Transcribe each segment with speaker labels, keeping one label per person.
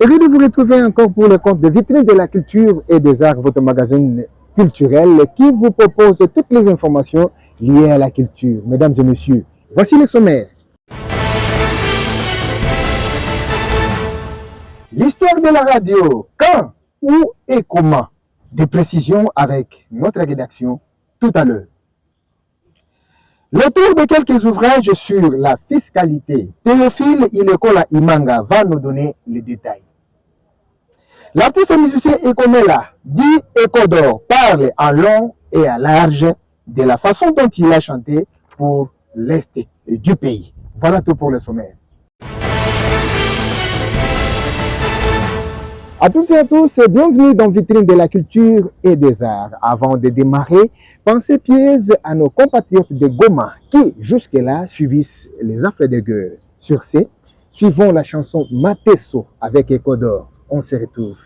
Speaker 1: Heureux de vous retrouver encore pour le compte de Vitrine de la Culture et des Arts, votre magazine culturel qui vous propose toutes les informations liées à la culture. Mesdames et messieurs, voici le sommaire. L'histoire de la radio, quand, où et comment. Des précisions avec notre rédaction tout à l'heure. Le tour de quelques ouvrages sur la fiscalité. Théophile Ilekola Imanga va nous donner les détails. L'artiste et musicien Ekomela, dit Ekodor, parle en long et à large de la façon dont il a chanté pour l'Est du pays. Voilà tout pour le sommaire. À toutes et à tous, bienvenue dans Vitrine de la Culture et des Arts. Avant de démarrer, pensez pièce à nos compatriotes de Goma qui, jusque-là, subissent les affres de guerre. Sur ce, suivons la chanson Mateso avec Ekodor. On se retrouve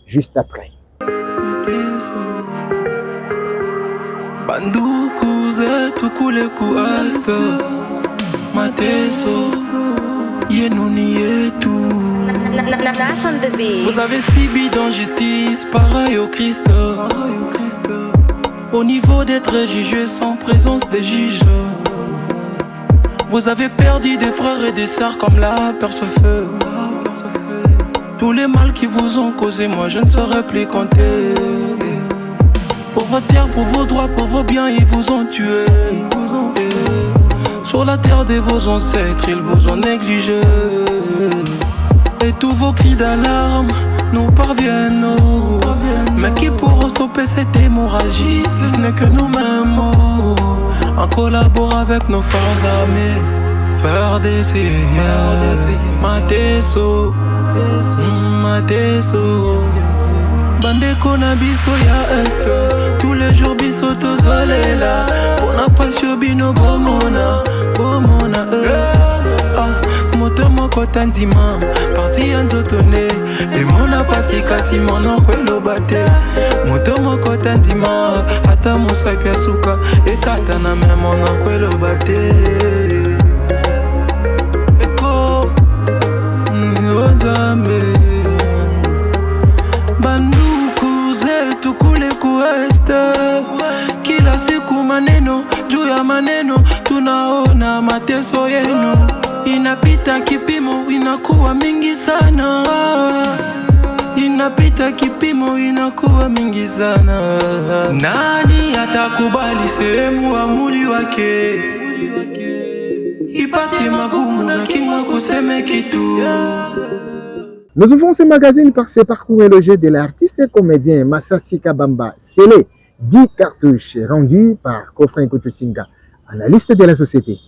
Speaker 1: juste après.
Speaker 2: Banduku zetu kule kuasta Mateso yenuni yetu. Vous avez subi d'injustice, pareil au Christ. Au niveau d'être jugé sans présence des juges. Vous avez perdu des frères et des sœurs comme la perce-feu. Tous les mal qui vous ont causé, moi je ne saurais plus compter. Pour votre terre, pour vos droits, pour vos biens, ils vous ont tué. Sur la terre de vos ancêtres, ils vous ont négligé. Et tous vos cris d'alarme nous parviennent. Mais qui pourront stopper cette hémorragie si ce n'est que nous-mêmes? En collaborant avec nos forces armées, faire des Mateso, Mateso. Bandeko na biso ya est, tous les jours biso tozolela. Pour na passion bino bomona, bomona. Moto moko tanzima, parti anzotone. Et mona pasi kasi mono kwelo bate. Moto moko tanzima, ata mosa pia suka. E kata na me mono kwelo bate. Eko, nzambe. Banduku zetu kule kuesta. Kila siku maneno, juu ya maneno, tunaona mateso yenu. Inapita kipimo, inakuwa mingi sana. Inapita kipimo, inakuwa mingi sana. Nani atakubali sehemu wa mwili wake ipate magumu na kimwa kuseme kitu?
Speaker 1: Nous ouvrons ce magazine par ce parcours élogé de l'artiste et comédien Masasi Kabamba, scellé 10 cartouches rendues par Kofrin Kutusinga, analyste de la société.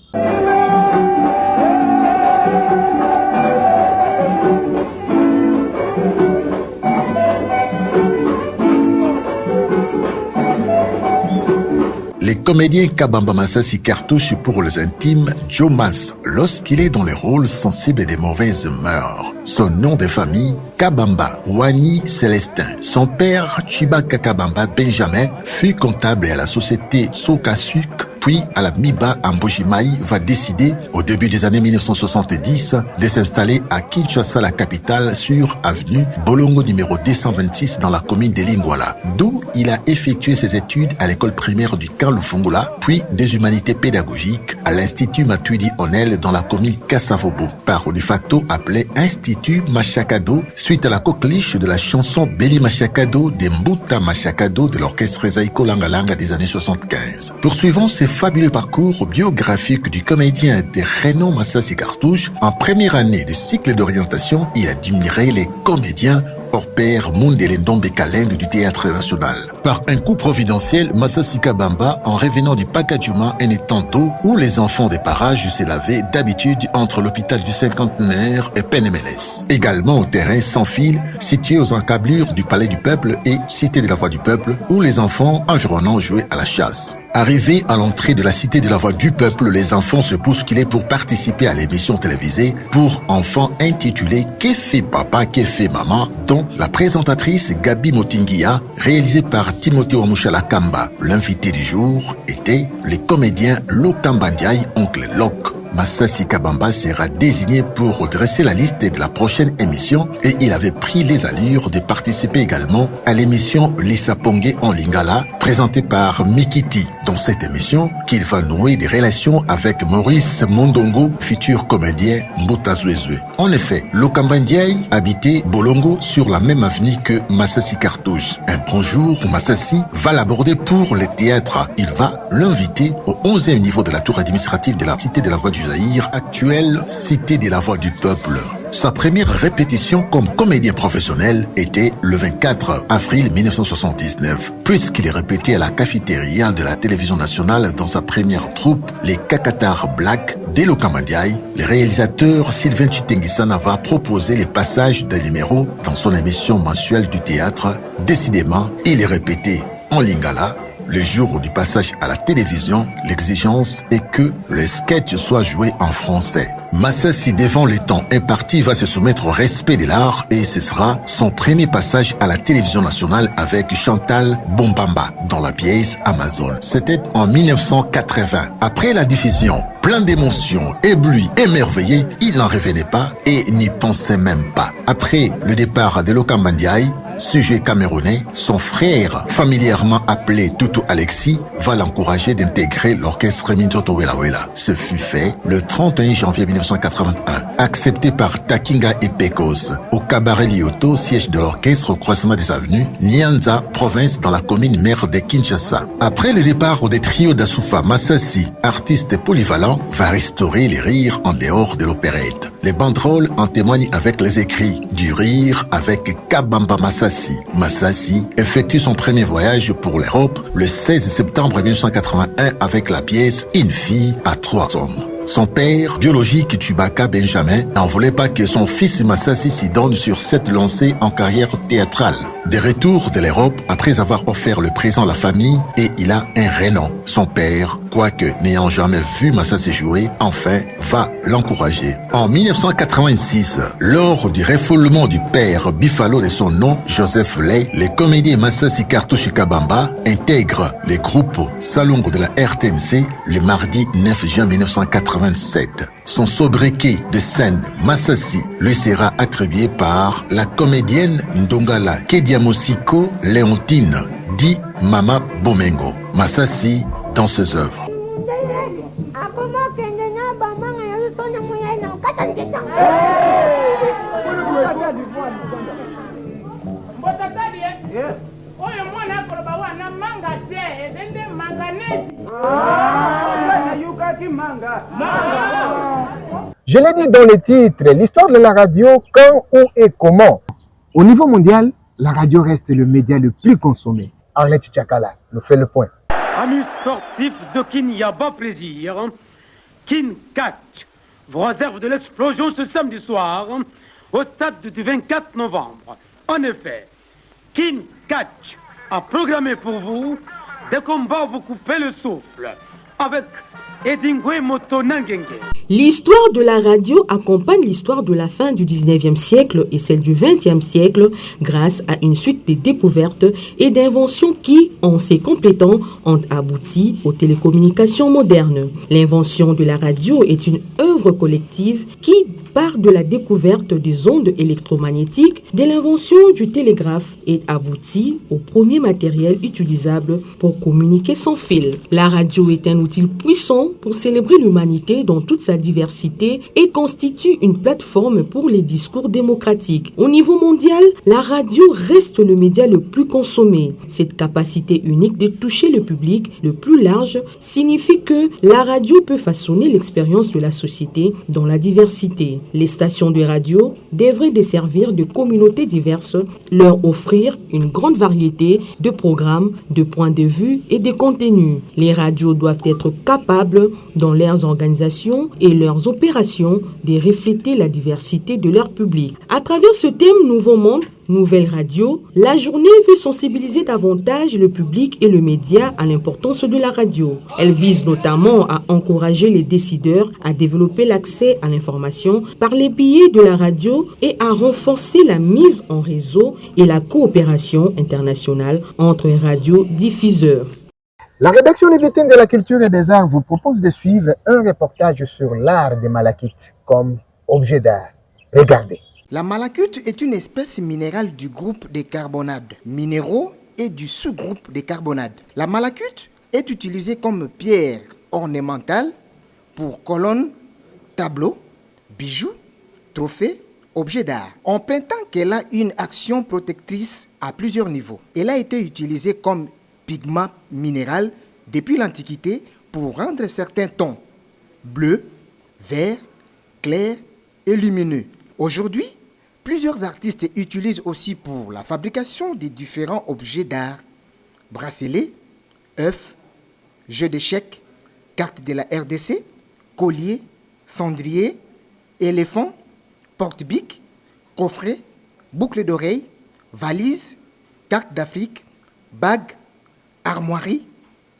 Speaker 3: Les comédiens Kabamba Masasi cartouche pour les intimes Jomas lorsqu'il est dans les rôles sensibles des mauvaises mœurs. Son nom de famille Kabamba Wani Célestin. Son père Chibaka Kabamba Benjamin fut comptable à la société Sokasuk puis à la Miba Ambojimai va décider au début des années 1970 de s'installer à Kinshasa, la capitale, sur avenue Bolongo numéro 226 dans la commune de Lingwala, d'où il a effectué ses études à l'école primaire du camp Lufungula, puis des humanités pédagogiques à l'Institut Matuidi Onel dans la commune Kassavobo, par de facto appelé Institut Machakado, suite à la coqueliche de la chanson Beli Machakado de Mbuta Machakado de l'orchestre Zaiko Langalanga des années 75. Poursuivons ces fabuleux parcours biographique du comédien de renom Masasi Cartouche. En première année de cycle d'orientation, il admirait les comédiens hors pair Mundele Ndombe Kalende du Théâtre National. Par un coup providentiel, Masasi Kabamba, en revenant du Pakadjuma, un étang d'eau où les enfants des parages se lavaient d'habitude entre l'hôpital du Cinquantenaire et Penemeles. Également au terrain sans fil, situé aux encablures du Palais du Peuple et Cité de la Voix du Peuple, où les enfants environnants jouaient à la chasse. Arrivés à l'entrée de la Cité de la Voix du Peuple, les enfants se bousculaient pour participer à l'émission télévisée pour enfants intitulée « Que fait papa, que fait maman ?» dont la présentatrice Gabi Motingia, réalisée par Timothée Wamushala Kamba. L'invité du jour était le comédien Lokambandiaï, oncle Lok. Massassi Kabamba sera désigné pour dresser la liste de la prochaine émission et il avait pris les allures de participer également à l'émission Lisa Pongue en Lingala, présentée par Mikiti. Dans cette émission, qu'il va nouer des relations avec Maurice Mondongo, futur comédien Mbuta Zouezoué. En effet, Lokamba Ndiaye habitait Bolongo sur la même avenue que Massassi Cartouche. Un bon jour, Massassi va l'aborder pour le théâtre. Il va l'inviter au 11e niveau de la tour administrative de la Cité de la Voix du Zaïre, actuelle Cité de la Voix du Peuple. Sa première répétition comme comédien professionnel était le 24 avril 1979, puisqu'il est répété à la cafétéria de la télévision nationale dans sa première troupe, les Kakatar Black. Dès Lokamba Ndiaye, le réalisateur Sylvain Chitengisana va proposer les passages d'un numéro dans son émission mensuelle du théâtre. Décidément, il est répété en lingala. Le jour du passage à la télévision, l'exigence est que le sketch soit joué en français. Massassi, devant le temps imparti, va se soumettre au respect de l'art et ce sera son premier passage à la télévision nationale avec Chantal Bombamba dans la pièce Amazon. C'était en 1980. Après la diffusion, plein d'émotions, ébloui, émerveillé, il n'en revenait pas et n'y pensait même pas. Après le départ de Lokamba Ndiaye, sujet camerounais, son frère, familièrement appelé Tutu Alexis, va l'encourager d'intégrer l'orchestre Minzoto Wela Wela. Ce fut fait le 31 janvier 1981, accepté par Takinga et Pecos, au cabaret Lyoto, siège de l'orchestre au croisement des avenues, Nyanza, province dans la commune mère de Kinshasa. Après le départ des trios d'Asoufa, Massassi, artiste polyvalent, va restaurer les rires en dehors de l'opérette. Les banderoles en témoignent avec les écrits du rire avec Kabamba Massassi. Massassi effectue son premier voyage pour l'Europe le 16 septembre 1981 avec la pièce Une fille à 3 hommes. Son père, biologique Chubaka Benjamin, n'en voulait pas que son fils Massassi s'y donne sur cette lancée en carrière théâtrale. De retour de l'Europe, après avoir offert le présent à la famille, et il a un renom. Son père, quoique n'ayant jamais vu Massassi jouer, enfin va l'encourager. En 1986, lors du refoulement du père Bifalo de son nom, Joseph Lay, le comédien Massassi Cartouche Kabamba intègre les groupes Salongo de la RTNC le mardi 9 juin 1987. Son sobriquet de scène Massassi lui sera attribué par la comédienne Ndongala Kediamosiko Léontine, dit Mama Bomengo. Massassi dans ses œuvres.
Speaker 1: Je l'ai dit dans les titres, l'histoire de la radio, quand, où et comment. Au niveau mondial, la radio reste le média le plus consommé. Arlette Tchakala nous fait le point.
Speaker 4: Amis sportifs de Kinyaba Plaisir, Kin Catch vous réserve de l'explosion ce samedi soir au stade du 24 novembre. En effet, Kin Catch a programmé pour vous des combats où vous coupez le souffle avec Edingwe Moto Nangenge.
Speaker 5: L'histoire de la radio accompagne l'histoire de la fin du 19e siècle et celle du 20e siècle grâce à une suite de découvertes et d'inventions qui, en s'y complétant, ont abouti aux télécommunications modernes. L'invention de la radio est une œuvre collective qui part de la découverte des ondes électromagnétiques, de l'invention du télégraphe et aboutit au premier matériel utilisable pour communiquer sans fil. La radio est un outil puissant pour célébrer l'humanité dans toute sa diversité et constitue une plateforme pour les discours démocratiques. Au niveau mondial, la radio reste le média le plus consommé. Cette capacité unique de toucher le public le plus large signifie que la radio peut façonner l'expérience de la société dans la diversité. Les stations de radio devraient desservir de communautés diverses, leur offrir une grande variété de programmes, de points de vue et de contenus. Les radios doivent être capables, dans leurs organisations et leurs opérations, de refléter la diversité de leur public. À travers ce thème Nouveau Monde, Nouvelle Radio, la journée veut sensibiliser davantage le public et le média à l'importance de la radio. Elle vise notamment à encourager les décideurs à développer l'accès à l'information par les biais de la radio et à renforcer la mise en réseau et la coopération internationale entre radiodiffuseurs.
Speaker 1: La rédaction des vitrines de la culture et des arts vous propose de suivre un reportage sur l'art des malachites comme objet d'art. Regardez.
Speaker 6: La malachite est une espèce minérale du groupe des carbonades minéraux et du sous-groupe des carbonades. La malachite est utilisée comme pierre ornementale pour colonnes, tableaux, bijoux, trophées, objets d'art. On prétend qu'elle a une action protectrice à plusieurs niveaux. Elle a été utilisée comme pigment minéral depuis l'Antiquité pour rendre certains tons bleu, vert, clair et lumineux. Aujourd'hui, plusieurs artistes utilisent aussi pour la fabrication des différents objets d'art, bracelets, œufs, jeux d'échecs, cartes de la RDC, colliers, cendriers, éléphants, porte-biques, coffrets, boucles d'oreilles, valises, cartes d'Afrique, bagues, armoiries,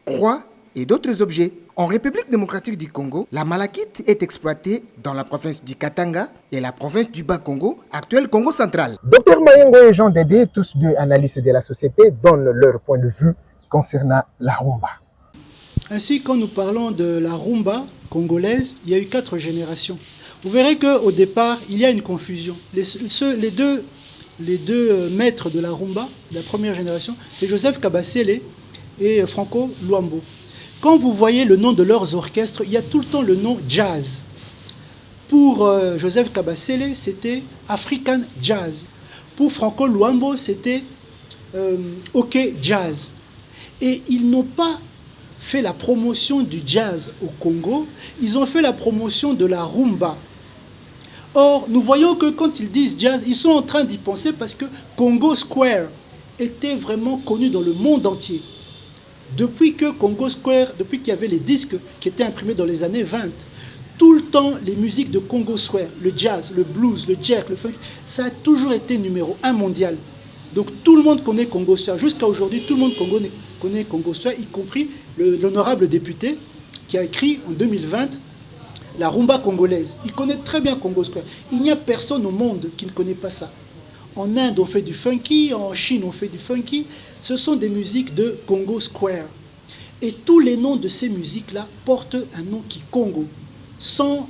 Speaker 6: croix et d'autres objets. En République démocratique du Congo, la malachite est exploitée dans la province du Katanga et la province du Bas-Congo, actuel Congo central.
Speaker 1: Dr Mayengo et Jean Dédé, tous deux analystes de la société, donnent leur point de vue concernant la rumba.
Speaker 7: Ainsi, quand nous parlons de la rumba congolaise, il y a eu 4 générations. Vous verrez qu'au départ, il y a une confusion. Les deux maîtres de la rumba, de la première génération, c'est Joseph Kabasele et Franco Luambo. Quand vous voyez le nom de leurs orchestres, il y a tout le temps le nom jazz. Pour Joseph Kabasele, c'était African Jazz. Pour Franco Luambo, c'était OK Jazz. Et ils n'ont pas fait la promotion du jazz au Congo, ils ont fait la promotion de la rumba. Or, nous voyons que quand ils disent jazz, ils sont en train d'y penser parce que Congo Square était vraiment connu dans le monde entier. Depuis que Congo Square, depuis qu'il y avait les disques qui étaient imprimés dans les années 20, tout le temps, les musiques de Congo Square, le jazz, le blues, le jerk, le funk, ça a toujours été numéro 1 mondial. Donc tout le monde connaît Congo Square. Jusqu'à aujourd'hui, tout le monde connaît Congo Square, y compris l'honorable député qui a écrit en 2020 la rumba congolaise. Il connaît très bien Congo Square. Il n'y a personne au monde qui ne connaît pas ça. En Inde, on fait du funky, en Chine, on fait du funky. Ce sont des musiques de Congo Square. Et tous les noms de ces musiques-là portent un nom qui Congo, sans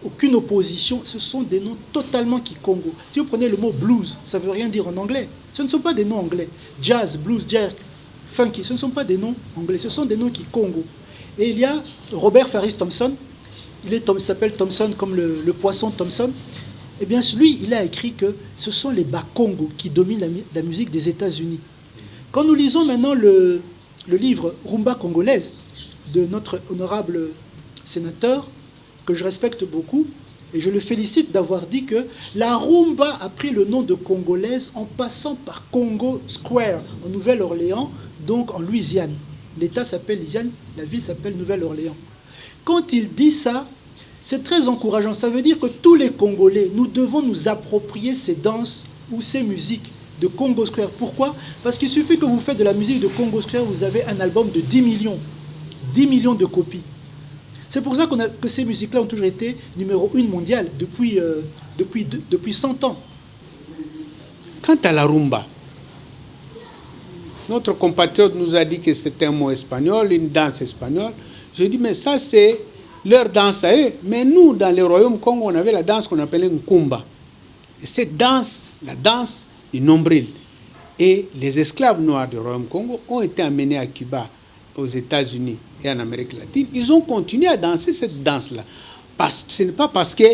Speaker 7: aucune opposition. Ce sont des noms totalement qui Congo. Si vous prenez le mot blues, ça ne veut rien dire en anglais. Ce ne sont pas des noms anglais. Jazz, blues, jerk, funky, ce ne sont pas des noms anglais. Ce sont des noms qui Congo. Et il y a Robert Farris Thompson. Il s'appelle Thompson comme le poisson Thompson. Eh bien, lui, il a écrit que ce sont les Bas-Congo qui dominent la musique des États-Unis. Quand nous lisons maintenant le livre Rumba congolaise de notre honorable sénateur, que je respecte beaucoup, et je le félicite d'avoir dit que la rumba a pris le nom de congolaise en passant par Congo Square, en Nouvelle-Orléans, donc en Louisiane. L'État s'appelle Louisiane, la ville s'appelle Nouvelle-Orléans. Quand il dit ça, c'est très encourageant. Ça veut dire que tous les Congolais, nous devons nous approprier ces danses ou ces musiques de Congo Square. Pourquoi? Parce qu'il suffit que vous faites de la musique de Congo Square, vous avez un album de 10 millions. 10 millions de copies. C'est pour ça que ces musiques-là ont toujours été numéro 1 mondiale depuis 100 ans.
Speaker 8: Quant à la rumba, notre compatriote nous a dit que c'était un mot espagnol, une danse espagnole. Je dis, mais ça c'est leur danse à eux. Mais nous, dans le royaume Congo, on avait la danse qu'on appelait Nkumba. Et cette danse, la danse du nombril. Et les esclaves noirs du royaume Congo ont été amenés à Cuba, aux États-Unis et en Amérique latine. Ils ont continué à danser cette danse-là. Ce n'est pas parce que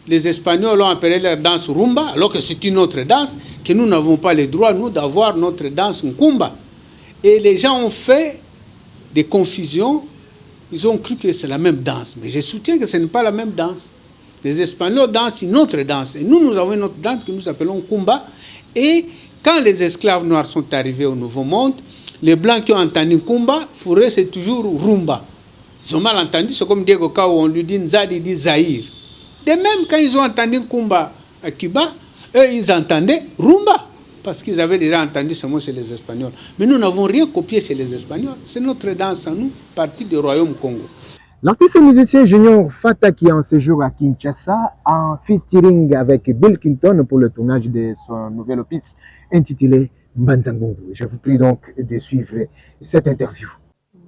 Speaker 8: les Espagnols ont appelé leur danse rumba, alors que c'est une autre danse, que nous n'avons pas le droit, nous, d'avoir notre danse Nkumba. Et les gens ont fait des confusions. Ils ont cru que c'est la même danse. Mais je soutiens que ce n'est pas la même danse. Les Espagnols dansent une autre danse. Et nous, nous avons une autre danse que nous appelons Kumba. Et quand les esclaves noirs sont arrivés au Nouveau Monde, les Blancs qui ont entendu Kumba, pour eux, c'est toujours Rumba. Ils ont mal entendu. C'est comme Diego Kao, on lui dit Nzadi, il dit Zahir. De même, quand ils ont entendu Kumba à Cuba, eux, ils entendaient Rumba. Parce qu'ils avaient déjà entendu ce mot chez les Espagnols. Mais nous n'avons rien copié chez les Espagnols. C'est notre danse à nous, partie du Royaume Congo.
Speaker 1: L'artiste et musicien Junior Fata qui est en séjour à Kinshasa en featuring avec Bill Clinton pour le tournage de son nouvel opus intitulé Mbanzangungu. Je vous prie donc de suivre cette interview.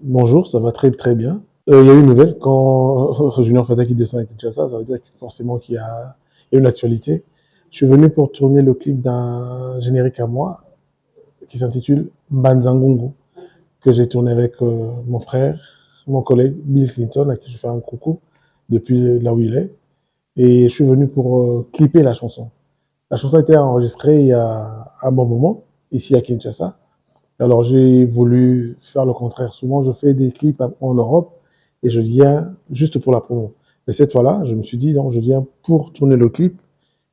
Speaker 9: Bonjour, ça va très très bien. Il y a une nouvelle, quand Junior Fata qui descend à Kinshasa, ça veut dire forcément qu'il y a une actualité. Je suis venu pour tourner le clip d'un générique à moi qui s'intitule Mbanzangungu, que j'ai tourné avec mon frère, mon collègue Bill Clinton, à qui je fais un coucou depuis là où il est. Et je suis venu pour clipper la chanson. La chanson a été enregistrée il y a un bon moment, ici à Kinshasa. Alors j'ai voulu faire le contraire. Souvent, je fais des clips en Europe et je viens juste pour la promo. Et cette fois-là, je me suis dit, non, je viens pour tourner le clip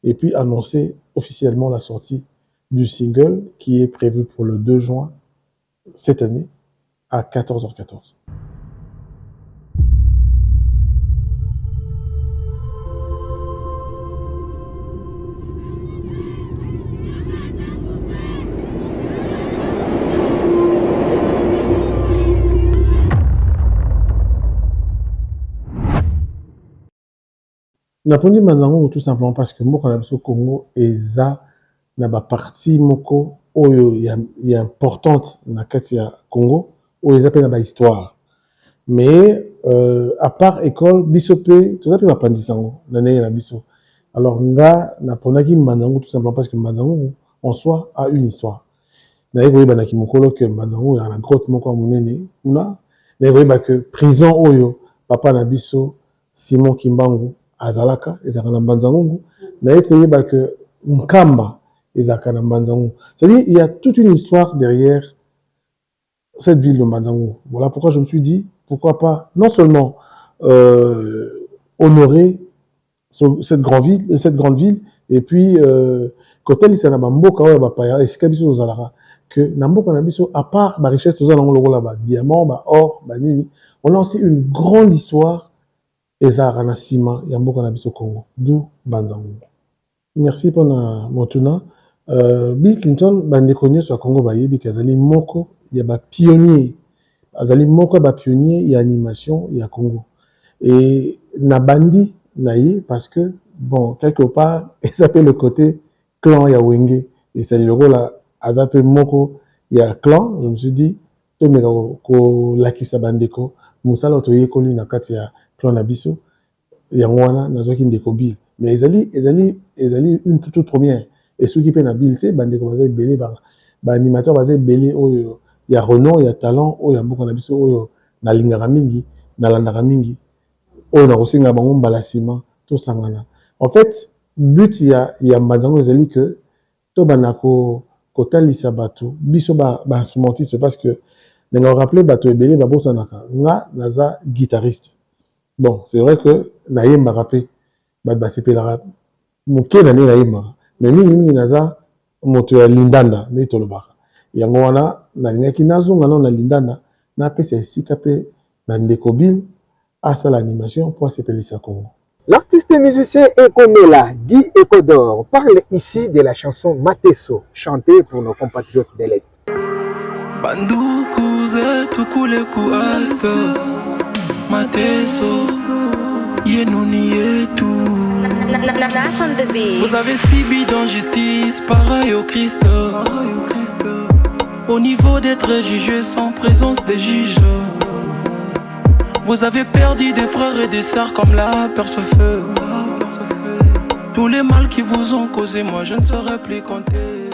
Speaker 9: et puis annoncer officiellement la sortie du single qui est prévu pour le 2 juin cette année à 14h14. Napondi Mbanzangungu tout simplement parce que mboka na biso Congo eza na ba partie moko oyo ya importante na kati ya Congo oyo eza pe na ba histoire. Mais à part école biso pe toza pe bapandisa yango na ndenge na biso. Alors nga napondaki Mbanzangungu tout simplement parce que Mbanzangungu en soi a une histoire. Naye koyeba na kimokolo que Mbanzangungu ya na grotte moko ya monene kuna. Naye koyeba que prison oyo papa na biso Simon Kimbangu azalaka ezalaka na Mbanzangungu. Naye koyeba que Nkamba ezalaka na Mbanzangungu. C'est-à-dire il y a toute une histoire derrière cette ville de Mbanzangungu. Voilà pourquoi je me suis dit pourquoi pas non seulement honorer cette grande ville et puis côté lisana bamboka oyo bapaya esika biso ozalaka que na mboka na biso à part ba richesse tozala ngo lokola ba diamant ba or ba nini on a aussi une grande histoire ezalaka na sima ya mboka na biso Congo d'où Mbanzangungu. Merci pour motuna Bill Clinton bandeko nyonso ya Congo bayebi kazali moko ya ba pionnier azali moko ya ba pionnier ya animation ya Congo et na bandi naïe parce que bon quelque part il s'appelle le côté clan ya Wenge et c'est le rôle à zappé moko ya clan. Je me suis dit to meka ko lakisa bandeko musala to yekoli na kati ya clan na biso ya ngwana nazoki ndeko Bill mais ezali une toute première et ceux qui pe na Bill te bandeko bazali belé ba animateur bazali belé oyo ya renom ya talent oyo mboka na biso oyo na lingaka mingi na landaka mingi oyo na kosinga bango mbala sima to sangana. En fait but ya Mbanzangungu ezali que to banako kotalisa bato biso ba instrumentiste parce que nga rappeler bato ebele babosanaka nga naza guitariste. Bon, c'est vrai que nayemba rapper bato basepelaka moke na nayemba mais mingi naza moto ya lindanda nde tolobaka yango wana nalingaki nazonga na lindanda napesa esika pe na ndeko Bill asala l'animation pour sepelisa Congo.
Speaker 1: L'artiste et musicien Ekomela, dit Ekodor, parle ici de la chanson Mateso, chantée pour nos compatriotes de l'Est.
Speaker 2: Bandoukuze tukule kuast Mateso Yenuni yetu. Vous avez subi d'injustice, pareil au Christ. Au niveau d'être jugé sans présence des juges. Vous avez perdu des frères et des sœurs comme la perce-feu. Tous les mal qui vous ont causé, moi je ne saurais plus compter.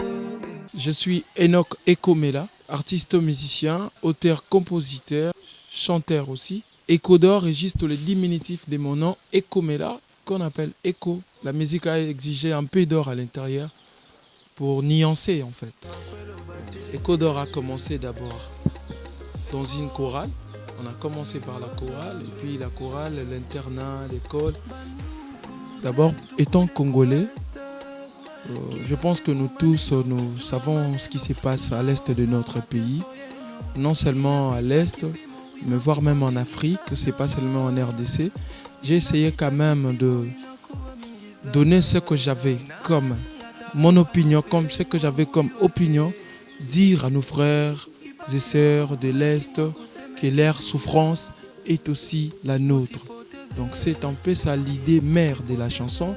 Speaker 10: Je suis Enoch Ekomela, artiste musicien, auteur, compositeur, chanteur aussi. Ekodor est juste le diminutif de mon nom, Ekomela, qu'on appelle Eko. La musique a exigé un peu d'or à l'intérieur pour nuancer en fait. Ekodor a commencé d'abord dans une chorale. On a commencé par la chorale, et puis la chorale, l'internat, l'école. D'abord, étant congolais, je pense que nous tous, nous savons ce qui se passe à l'est de notre pays. Non seulement à l'est, mais voire même en Afrique, c'est pas seulement en RDC. J'ai essayé quand même de donner ce que j'avais comme mon opinion, comme ce que j'avais comme opinion, dire à nos frères et sœurs de l'Est que leur souffrance est aussi la nôtre. Donc c'est un peu ça l'idée mère de la chanson,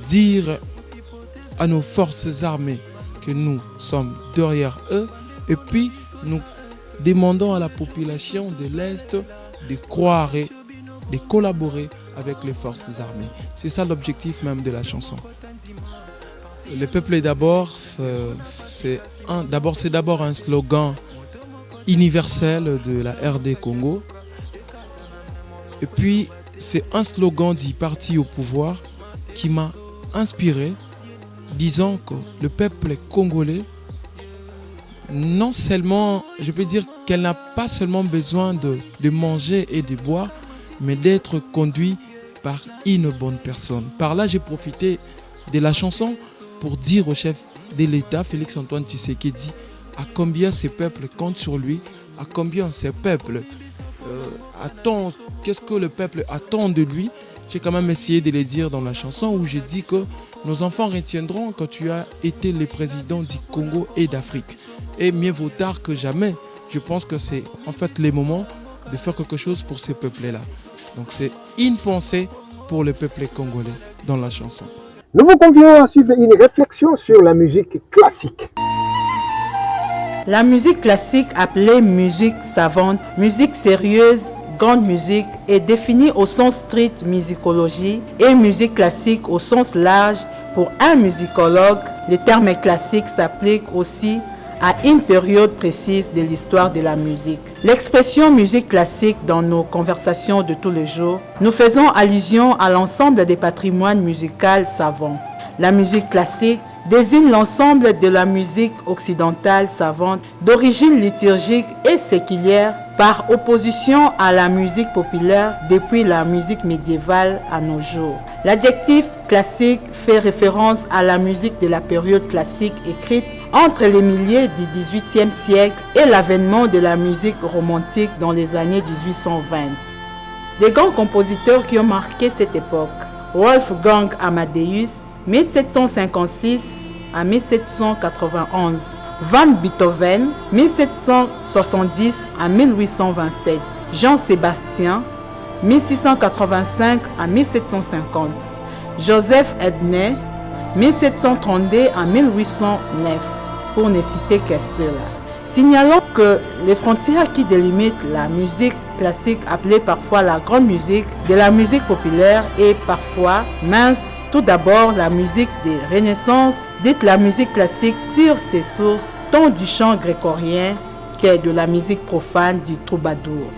Speaker 10: dire à nos forces armées que nous sommes derrière eux et puis nous demandons à la population de l'Est de croire et de collaborer avec les forces armées. C'est ça l'objectif même de la chanson. Le peuple est d'abord, c'est d'abord un slogan universel de la RD Congo. Et puis, c'est un slogan du parti au pouvoir qui m'a inspiré, disant que le peuple congolais, non seulement, je peux dire qu'elle n'a pas seulement besoin de manger et de boire, mais d'être conduit par une bonne personne. Par là, j'ai profité de la chanson pour dire au chef de l'État, Félix-Antoine Tshisekedi, à combien ce peuple compte sur lui, à combien ce peuple attend, qu'est-ce que le peuple attend de lui. J'ai quand même essayé de le dire dans la chanson où j'ai dit que nos enfants retiendront que tu as été le président du Congo et d'Afrique. Et mieux vaut tard que jamais. Je pense que c'est en fait le moment de faire quelque chose pour ces peuples-là. Donc c'est une pensée pour le peuple congolais dans la chanson.
Speaker 1: Nous vous convions à suivre une réflexion sur la musique classique.
Speaker 11: La musique classique, appelée musique savante, musique sérieuse, grande musique, est définie au sens strict musicologie et musique classique au sens large. Pour un musicologue, le terme classique s'applique aussi à une période précise de l'histoire de la musique. L'expression musique classique dans nos conversations de tous les jours, nous faisons allusion à l'ensemble des patrimoines musicaux savants. La musique classique désigne l'ensemble de la musique occidentale savante d'origine liturgique et séculière par opposition à la musique populaire depuis la musique médiévale à nos jours. L'adjectif classique fait référence à la musique de la période classique écrite entre les milieux du XVIIIe siècle et l'avènement de la musique romantique dans les années 1820. Les grands compositeurs qui ont marqué cette époque: Wolfgang Amadeus, 1756 à 1791, Van Beethoven, 1770 à 1827, Jean-Sébastien, 1685 à 1750, Joseph Haydn, 1732 à 1809, pour ne citer que ceux-là. Signalons que les frontières qui délimitent la musique classique, appelée parfois la grande musique, de la musique populaire est parfois mince. Tout d'abord, la musique de Renaissance, dite la musique classique, tire ses sources tant du chant grégorien que de la musique profane du troubadour.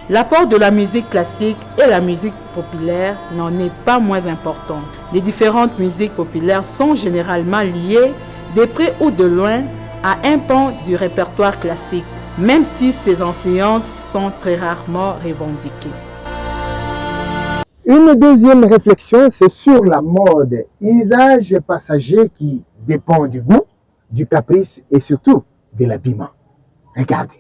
Speaker 11: L'apport de la musique classique et la musique populaire n'en est pas moins important. Les différentes musiques populaires sont généralement liées, de près ou de loin, à un pan du répertoire classique, même si ces influences sont très rarement revendiquées.
Speaker 1: Une deuxième réflexion, c'est sur la mode, usage passager qui dépend du goût, du caprice et surtout de l'habillement. Regardez.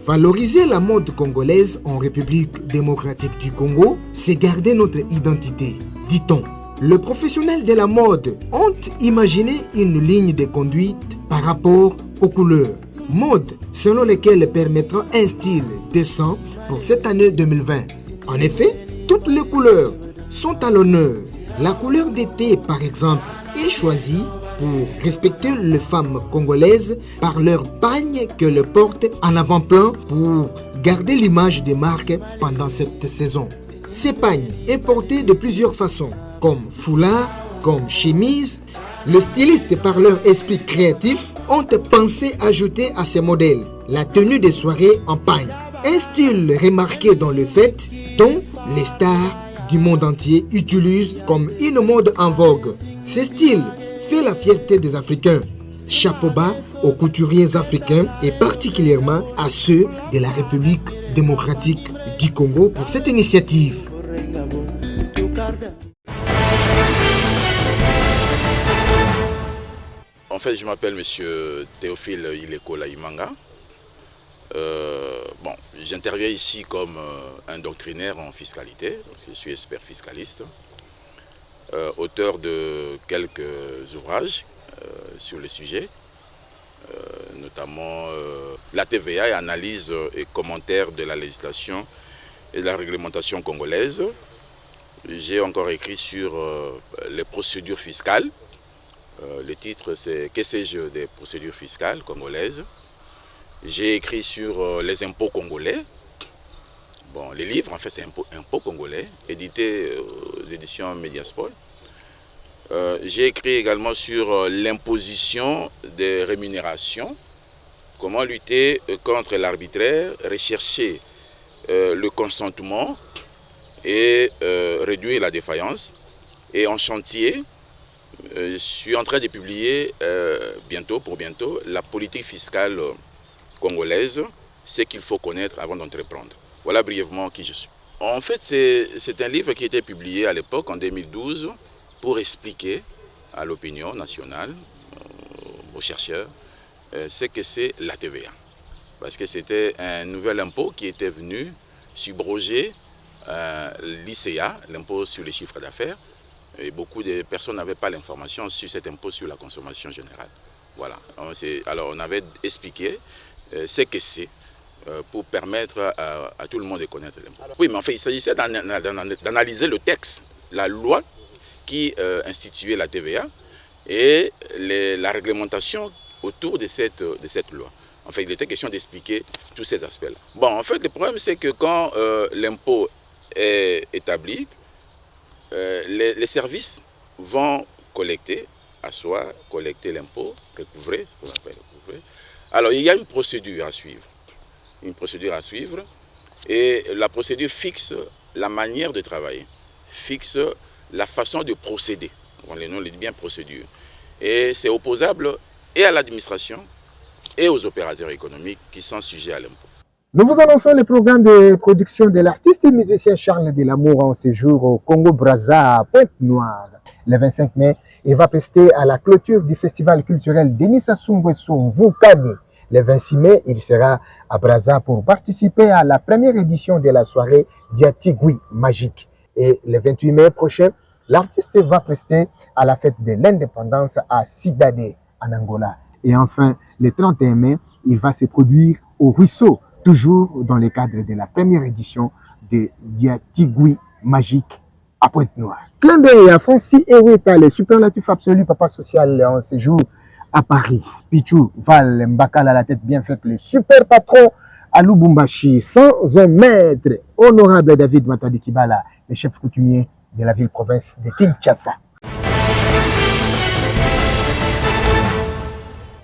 Speaker 6: Valoriser la mode congolaise en République démocratique du Congo, c'est garder notre identité, dit-on. Les professionnels de la mode ont imaginé une ligne de conduite par rapport aux couleurs. Mode selon lesquelles permettra un style décent pour cette année 2020. En effet, toutes les couleurs sont à l'honneur. La couleur d'été, par exemple, est choisie pour respecter les femmes congolaises par leur pagne qu'elles portent en avant-plan pour garder l'image des marques pendant cette saison. Ces pagnes est porté de plusieurs façons, comme foulard, comme chemise. Les stylistes, par leur esprit créatif, ont pensé ajouter à ces modèles la tenue des soirées en pagne. Un style remarqué dans le fait dont les stars du monde entier utilisent comme une mode en vogue. Ce style fait la fierté des Africains. Chapeau bas aux couturiers africains et particulièrement à ceux de la République démocratique du Congo pour cette initiative.
Speaker 12: En fait, je m'appelle Monsieur Théophile Ileko Laimanga. J'interviens ici comme un doctrinaire en fiscalité, parce que je suis expert fiscaliste, auteur de quelques ouvrages sur le sujet, notamment la TVA et analyse et commentaire de la législation et de la réglementation congolaise. J'ai encore écrit sur les procédures fiscales, Le titre, c'est « Que sais-je des procédures fiscales congolaises ?» J'ai écrit sur les impôts congolais. Bon, les livres, en fait, c'est impôts congolais, édité aux éditions Mediaspol. J'ai écrit également sur l'imposition des rémunérations, comment lutter contre l'arbitraire, rechercher le consentement et réduire la défaillance. Et en chantier, je suis en train de publier bientôt la politique fiscale congolaise, ce qu'il faut connaître avant d'entreprendre. Voilà brièvement qui je suis. En fait, c'est un livre qui a été publié à l'époque, en 2012, pour expliquer à l'opinion nationale, aux chercheurs, ce que c'est la TVA. Parce que c'était un nouvel impôt qui était venu subroger l'ICA, l'impôt sur les chiffres d'affaires. Et beaucoup de personnes n'avaient pas l'information sur cet impôt sur la consommation générale. Voilà. Alors on avait expliqué ce que c'est pour permettre à tout le monde de connaître l'impôt. Oui, mais en fait, il s'agissait d'analyser le texte, la loi qui instituait la TVA et la réglementation autour de cette loi. En fait, il était question d'expliquer tous ces aspects-là. Bon, en fait, le problème, c'est que quand l'impôt est établi, les services vont collecter l'impôt, recouvrer, ce qu'on appelle recouvrer. Alors, il y a une procédure à suivre. Et la procédure fixe la manière de travailler, fixe la façon de procéder. On dit bien procédure. Et c'est opposable et à l'administration et aux opérateurs économiques qui sont sujets à l'impôt.
Speaker 1: Nous vous annonçons le programme de production de l'artiste et musicien Charles Delamour en séjour au Congo-Brazza à Pointe-Noire. Le 25 mai, il va prester à la clôture du festival culturel Denis Sassou Nguesso Mvukani. Le 26 mai, il sera à Brazza pour participer à la première édition de la soirée Diatigui Magique. Et le 28 mai prochain, l'artiste va prester à la fête de l'indépendance à Cidade, en Angola. Et enfin, le 31 mai, il va se produire au Ruisseau, toujours dans le cadre de la première édition de Diatigui Magique à Pointe-Noire. Clin d'œil à Francis Eweta, le superlatif absolu papa social en séjour à Paris. Pichou Val Mbakala, la tête bien faite, le super patron à Lubumbashi, sans un maître, honorable David Matadi Kibala, le chef coutumier de la ville-province de Kinshasa.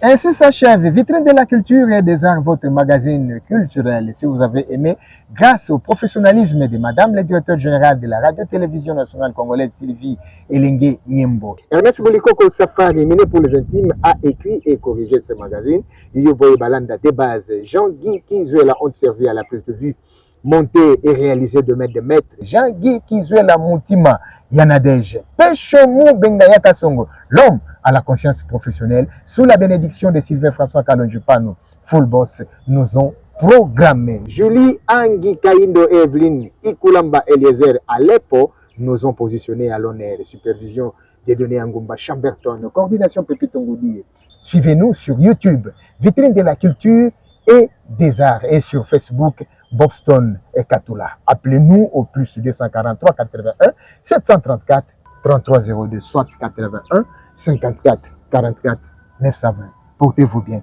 Speaker 1: Ainsi s'achève Vitrine de la culture et des arts, votre magazine culturel. Si vous avez aimé, grâce au professionnalisme de Madame le directeur général de la radio-télévision nationale congolaise, Sylvie Elengue Niembo. Ernest Bolikoko Safari, mené pour les intimes, a écrit et corrigé ce magazine. Yoboy Balanda de base, Jean-Guy Kizuela ont servi à la prise de vue, monté et réalisé de maître. Jean-Guy Kizuela Moutima Yanadej. Peshomou Bengayaka Songo, l'homme à la conscience professionnelle, sous la bénédiction de Sylvain François Kalonjupano, Full Boss, nous ont programmé. Julie Angi Kaindo Evelyn Ikulamba Eliezer Aleppo nous ont positionnés à l'honneur. Supervision des données Angumba Chamberton, coordination Pépito Ngoudi. Suivez-nous sur YouTube, Vitrine de la culture et des arts, et sur Facebook, Bobstone et Katula. Appelez-nous au plus 243 81 734 3302, soit 81 54 44 920. Portez-vous bien.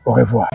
Speaker 1: Au revoir.